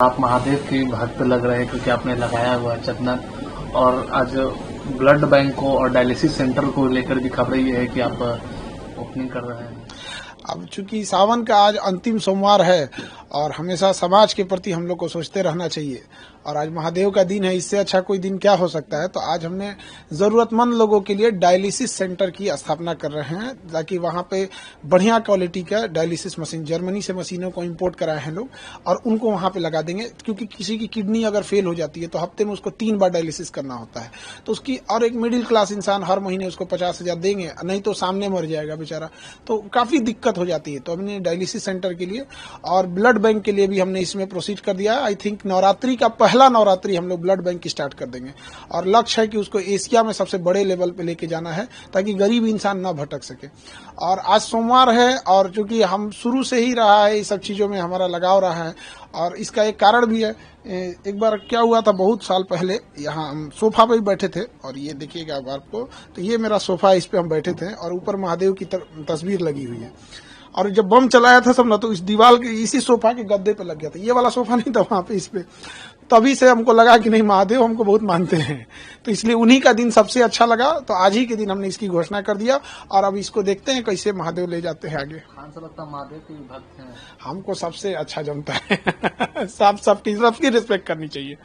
आप महादेव के भक्त लग रहे हैं क्योंकि आपने लगाया हुआ है चंदन। और आज ब्लड बैंक को और डायलिसिस सेंटर को लेकर भी खबर ये है कि आप ओपनिंग कर रहे हैं। अब चूंकि सावन का आज अंतिम सोमवार है और हमेशा समाज के प्रति हम लोग को सोचते रहना चाहिए, और आज महादेव का दिन है, इससे अच्छा कोई दिन क्या हो सकता है। तो आज हमने जरूरतमंद लोगों के लिए डायलिसिस सेंटर की स्थापना कर रहे हैं, ताकि वहां पे बढ़िया क्वालिटी का डायलिसिस मशीन, जर्मनी से मशीनों को इंपोर्ट कराए हैं लोग और उनको वहां पे लगा देंगे। क्योंकि किसी की किडनी अगर फेल हो जाती है तो हफ्ते में उसको 3 बार डायलिसिस करना होता है, तो उसकी और एक मिडिल क्लास इंसान हर महीने उसको 50,000 देंगे, नहीं तो सामने मर जाएगा बेचारा, तो काफी दिक्कत हो जाती है। तो हमने डायलिसिस सेंटर के लिए और ब्लड बैंक के लिए भी हमने इसमें प्रोसीड कर दिया है। आई थिंक नवरात्रि का पहला नवरात्रि हम लोग ब्लड बैंक की स्टार्ट कर देंगे, और लक्ष्य है कि उसको एशिया में सबसे बड़े लेवल पे लेके जाना है, ताकि गरीब इंसान न भटक सके। और आज सोमवार है, और चूंकि हम शुरू से ही रहा है इस सब चीजों में हमारा लगाव रहा है, और इसका एक कारण भी है। एक बार क्या हुआ था, बहुत साल पहले यहाँ हम सोफा पे ही बैठे थे, और ये देखिएगा अब आपको, तो ये मेरा सोफा, इस पे हम बैठे थे और ऊपर महादेव की तस्वीर लगी हुई है। और जब बम चलाया था सब ना, तो इस दीवार के इसी सोफा के गद्दे पे लग गया था। ये वाला सोफा नहीं था वहां पे, इस पे। तभी से हमको लगा कि नहीं, महादेव हमको बहुत मानते हैं, तो इसलिए उन्हीं का दिन सबसे अच्छा लगा। तो आज ही के दिन हमने इसकी घोषणा कर दिया, और अब इसको देखते हैं कैसे महादेव ले जाते हैं आगे। खान से लगता है महादेव के भक्त हैं। हमको सबसे अच्छा जमता है सबकी रिस्पेक्ट करनी चाहिए।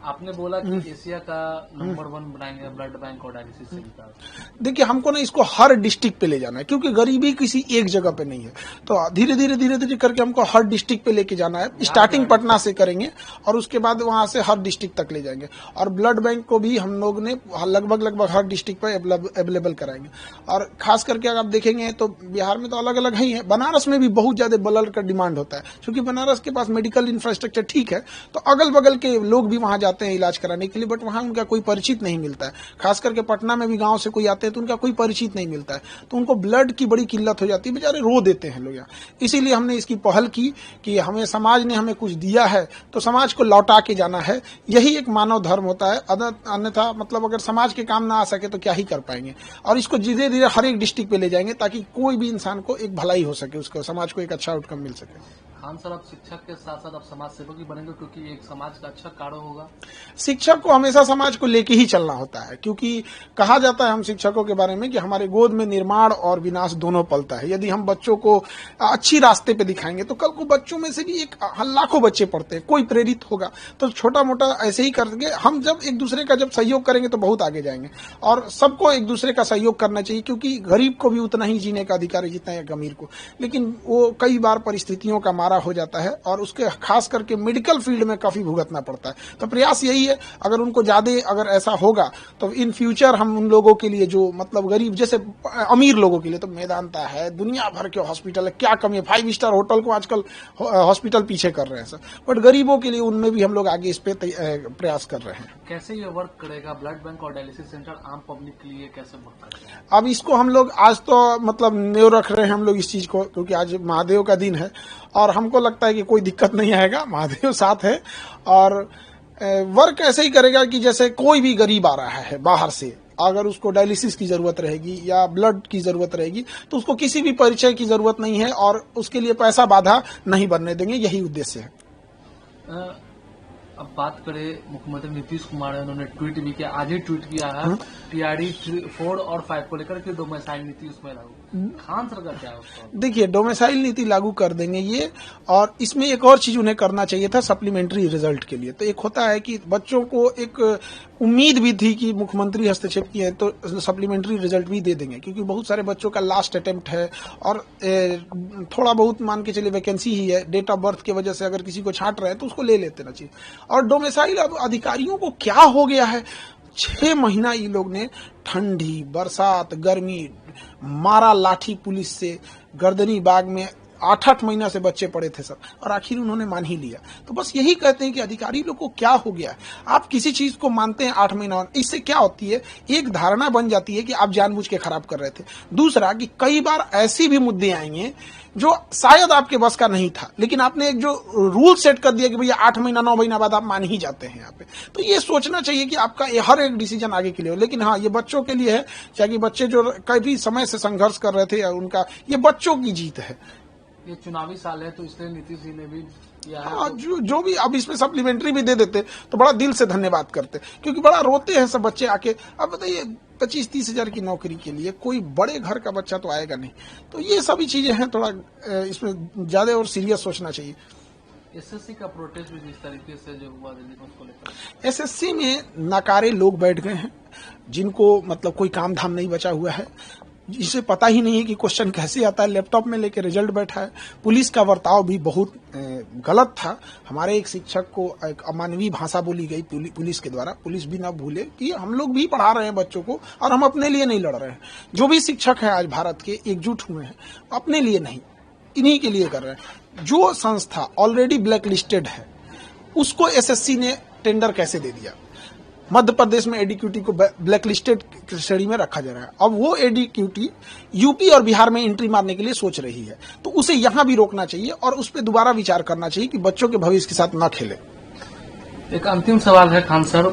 आपने बोला कि एशिया का नंबर 1 बनाएंगे ब्लड बैंक और डायलिसिस सेंटर। देखिए, हमको ना इसको हर डिस्ट्रिक्ट पे ले जाना है, क्योंकि गरीबी किसी एक जगह पे नहीं है। तो धीरे धीरे करके हमको हर डिस्ट्रिक्ट पे लेके जाना है। स्टार्टिंग पटना से करेंगे और उसके बाद वहां से हर डिस्ट्रिक्ट तक ले जाएंगे, और ब्लड बैंक को भी हम लोग ने लगभग हर डिस्ट्रिक्ट पे अवेलेबल कराएंगे। और खास करके अगर आप देखेंगे तो बिहार में तो अलग अलग ही है, बनारस में भी बहुत ज्यादा ब्लड का डिमांड होता है, क्योंकि बनारस के पास मेडिकल इंफ्रास्ट्रक्चर ठीक है, तो अगल बगल के लोग भी वहां जाते हैं इलाज कराने के लिए, बट वहां उनका कोई परिचित नहीं मिलता है। खास करके पटना में भी गांव से कोई आते हैं तो उनका कोई परिचित नहीं मिलता है, तो उनको ब्लड की बड़ी किल्लत हो जाती है, बेचारे रो देते हैं लोग यहाँ। इसीलिए हमने इसकी पहल की कि हमें समाज ने हमें कुछ दिया है तो समाज को लौटा के जाना है। यही एक मानव धर्म होता है। अन्यथा मतलब अगर समाज के काम ना आ सके तो क्या ही कर पाएंगे। और इसको धीरे धीरे हर एक डिस्ट्रिक्ट पे ले जाएंगे, ताकि कोई भी इंसान को एक भलाई हो सके, उसको समाज को एक अच्छा आउटकम मिल सके। खान सर, आप शिक्षक के साथ साथ आप समाज सेवक भी बनेंगे, क्योंकि एक समाज का अच्छा कार्य होगा। शिक्षक को हमेशा समाज को लेके ही चलना होता है, क्योंकि कहा जाता है हम शिक्षकों के बारे में कि हमारे गोद में निर्माण और विनाश दोनों पलता है। यदि हम बच्चों को अच्छी रास्ते पे दिखाएंगे तो कल को बच्चों में से भी एक लाखों बच्चे पढ़ते हैं, कोई प्रेरित होगा। तो छोटा मोटा ऐसे ही करके हम जब एक दूसरे का जब सहयोग करेंगे तो बहुत आगे जाएंगे। और सबको एक दूसरे का सहयोग करना चाहिए, क्योंकि गरीब को भी उतना ही जीने का अधिकार है जितना एक अमीर को, लेकिन वो कई बार परिस्थितियों का मारा हो जाता है, और उसके खास करके मेडिकल फील्ड में काफी भुगतना पड़ता है। तो प्रयास यही है, अगर उनको ज्यादा अगर ऐसा होगा तो इन फ्यूचर हम उन लोगों के लिए, जो मतलब गरीब, जैसे अमीर लोगों के लिए तो मेदांता है, दुनिया भर के हॉस्पिटल है, क्या कमी है, 5 स्टार होटल को आजकल हॉस्पिटल पीछे कर रहे हैं सर, बट गरीबों के लिए उनमें भी हम लोग आगे इस पे प्रयास कर रहे हैं। कैसे ये वर्क करेगा ब्लड बैंक और डायलिसिस सेंटर आम पब्लिक के लिए, कैसे वर्क करेगा? अब इसको हम लोग आज तो मतलब न्यू रख रहे हैं हम लोग इस चीज को, क्योंकि आज महादेव का दिन है, और हमको लगता है कि कोई दिक्कत नहीं आएगा, महादेव साथ है। और वर्क ऐसे ही करेगा कि जैसे कोई भी गरीब आ रहा है बाहर से, अगर उसको डायलिसिस की जरूरत रहेगी या ब्लड की जरूरत रहेगी, तो उसको किसी भी परिचय की जरूरत नहीं है, और उसके लिए पैसा बाधा नहीं बनने देंगे, यही उद्देश्य है। अब बात करें, मुख्यमंत्री नीतीश कुमार है, उन्होंने ट्वीट भी किया, आज ही ट्वीट किया है टीआरडी 4 और 5 को लेकर के डोमिसाइल नीति उसमें लागू। खान सर का क्या है उसको? देखिए, डोमिसाइल नीति लागू कर देंगे ये, और इसमें एक और चीज उन्हें करना चाहिए था सप्लीमेंट्री रिजल्ट के लिए। तो एक होता है कि बच्चों को एक उम्मीद भी थी कि मुख्यमंत्री हस्तक्षेप किए तो सप्लीमेंट्री रिजल्ट भी दे देंगे, क्योंकि बहुत सारे बच्चों का लास्ट अटेम्प्ट है, और थोड़ा बहुत मान के चलिए वैकेंसी ही है, डेट ऑफ बर्थ की वजह से अगर किसी को छांट रहे हैं तो उसको ले लेते ना चाहिए। और डोमिसाइल, अब अधिकारियों को क्या हो गया है, 6 महीना ये लोग ने ठंडी, बरसात, गर्मी, मारा लाठी पुलिस से, गर्दनी बाग में 8-8 महीना से बच्चे पड़े थे सर, और आखिर उन्होंने मान ही लिया। तो बस यही कहते हैं कि अधिकारी लोग को क्या हो गया, आप किसी चीज को मानते हैं 8 महीना, इससे क्या होती है, एक धारणा बन जाती है कि आप जानबूझ के खराब कर रहे थे। दूसरा कि कई बार ऐसी भी मुद्दे आएंगे जो शायद आपके बस का नहीं था, लेकिन आपने एक जो रूल सेट कर दिया कि भैया 8 महीना 9 महीना बाद आप मान ही जाते हैं यहाँ पे। तो ये सोचना चाहिए कि आपका ये हर एक डिसीजन आगे के लिए हो। लेकिन हाँ, ये बच्चों के लिए है, चाहे बच्चे जो कई समय से संघर्ष कर रहे थे, उनका ये बच्चों की जीत है। ये चुनावी साल है, तो इसलिए नीतीश जी ने भी किया है। हाँ, जो भी अब इसमें सप्लीमेंट्री भी दे देते तो बड़ा दिल से धन्यवाद करते, क्योंकि बड़ा रोते हैं सब बच्चे आके। अब बताइए 25-30 हजार की नौकरी के लिए कोई बड़े घर का बच्चा तो आएगा नहीं। तो ये सभी चीजें हैं, थोड़ा इसमें ज्यादा और सीरियस सोचना चाहिए। एसएससी का प्रोटेस्ट भी जिस तरीके से जो हुआ दिल्ली में, उसको लेकर एसएससी में नकारे लोग बैठ गए हैं, जिनको मतलब कोई काम धाम नहीं बचा हुआ है, जिसे पता ही नहीं है कि क्वेश्चन कैसे आता है, लैपटॉप में लेके रिजल्ट बैठा है। पुलिस का बर्ताव भी बहुत गलत था। हमारे एक शिक्षक को एक अमानवीय भाषा बोली गई पुलिस के द्वारा। पुलिस भी ना भूले कि हम लोग भी पढ़ा रहे हैं बच्चों को, और हम अपने लिए नहीं लड़ रहे हैं। जो भी शिक्षक हैं आज भारत के एकजुट हुए हैं, अपने लिए नहीं, इन्हीं के लिए कर रहे हैं। जो संस्था ऑलरेडी ब्लैक लिस्टेड है, उसको एसएससी ने टेंडर कैसे दे दिया? मध्य प्रदेश में एडीक्यूटी को ब्लैक लिस्टेड श्रेणी में रखा जा रहा है। अब वो एडीक्यूटी यूपी और बिहार में एंट्री मारने के लिए सोच रही है, तो उसे यहां भी रोकना चाहिए और उस पर दोबारा विचार करना चाहिए कि बच्चों के भविष्य के साथ न खेले। एक अंतिम सवाल है खान सर,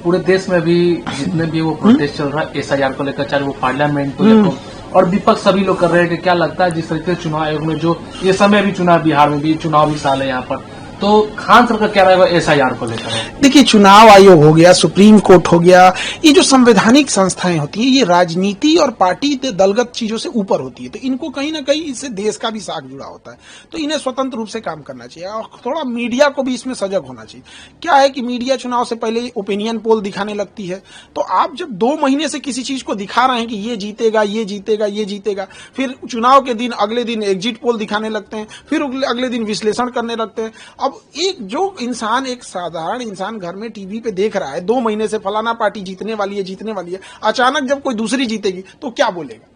पूरे देश में भी जितने भी वो प्रोटेस्ट चल रहा है एसआईआर को लेकर, चाहे वो पार्लियामेंट को लेकर, और विपक्ष सभी लोग कर रहे हैं कि क्या लगता है जिस तरीके से चुनाव आयोग में जो ये समय भी चुनाव, बिहार में भी चुनावी साल है यहाँ पर, तो खान सर का क्या रहेगा एसआईआर को लेकर? देखिए, चुनाव आयोग हो गया, सुप्रीम कोर्ट हो गया, ये जो संवैधानिक संस्थाएं होती हैं, ये राजनीति और पार्टी दलगत चीजों से ऊपर होती है। तो इनको कहीं ना कहीं इससे देश का भी साख जुड़ा होता है, तो इन्हें स्वतंत्र रूप से काम करना चाहिए। और थोड़ा मीडिया को भी इसमें सजग होना चाहिए। क्या है कि मीडिया चुनाव से पहले ओपिनियन पोल दिखाने लगती है, तो आप जब 2 महीने से किसी चीज को दिखा रहे हैं कि ये जीतेगा, ये जीतेगा, ये जीतेगा, फिर चुनाव के दिन अगले दिन एग्जिट पोल दिखाने लगते हैं, फिर अगले दिन विश्लेषण करने लगते हैं। अब एक जो इंसान, एक साधारण इंसान घर में टीवी पे देख रहा है 2 महीने से फलाना पार्टी जीतने वाली है, जीतने वाली है, अचानक जब कोई दूसरी जीतेगी तो क्या बोलेगा?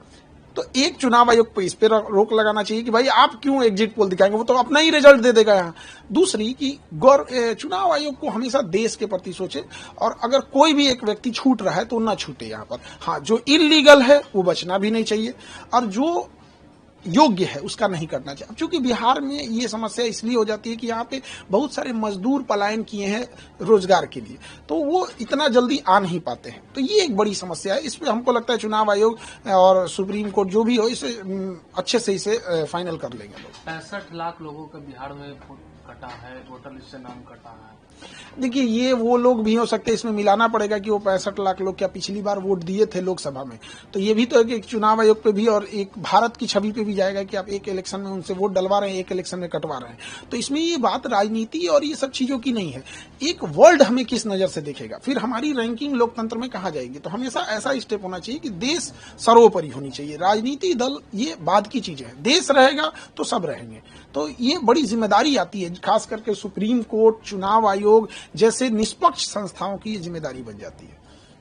तो एक चुनाव आयोग पे इस पे रोक लगाना चाहिए कि भाई आप क्यों एग्जिट पोल दिखाएंगे, वो तो अपना ही रिजल्ट दे देगा यहाँ। दूसरी कि चुनाव आयोग को हमेशा देश के प्रति सोचे, और अगर कोई भी एक व्यक्ति छूट रहा है तो ना छूटे यहाँ पर। हाँ, जो इलीगल है वो बचना भी नहीं चाहिए, और जो योग्य है उसका नहीं करना चाहिए। अब चूंकि बिहार में ये समस्या इसलिए हो जाती है कि यहाँ पे बहुत सारे मजदूर पलायन किए हैं रोजगार के लिए, तो वो इतना जल्दी आ नहीं पाते हैं, तो ये एक बड़ी समस्या है। इस पे हमको लगता है चुनाव आयोग और सुप्रीम कोर्ट जो भी हो, इसे अच्छे से इसे फाइनल कर लेंगे लोग। 65 लाख लोगों का बिहार में कटा है, वोटर लिस्ट से नाम कटा है। देखिए, ये वो लोग भी हो सकते हैं, इसमें मिलाना पड़ेगा कि वो 65 लाख लोग क्या पिछली बार वोट दिए थे लोकसभा में, तो ये भी तो एक चुनाव आयोग पे भी और एक भारत की छवि पे भी जाएगा कि आप एक इलेक्शन में उनसे वोट डलवा रहे हैं, एक इलेक्शन में कटवा रहे हैं। तो इसमें ये बात राजनीति और ये सब चीजों की नहीं है। एक वर्ल्ड हमें किस नजर से देखेगा, फिर हमारी रैंकिंग लोकतंत्र में कहाँ जाएगी। तो हमेशा ऐसा स्टेप होना चाहिए कि देश सर्वोपरि होनी चाहिए, राजनीति दल ये बाद की चीजें हैं, देश रहेगा तो सब रहेंगे। तो ये बड़ी जिम्मेदारी आती है, खास करके सुप्रीम कोर्ट, चुनाव आयोग जैसे निष्पक्ष संस्थाओं की ये जिम्मेदारी बन जाती है।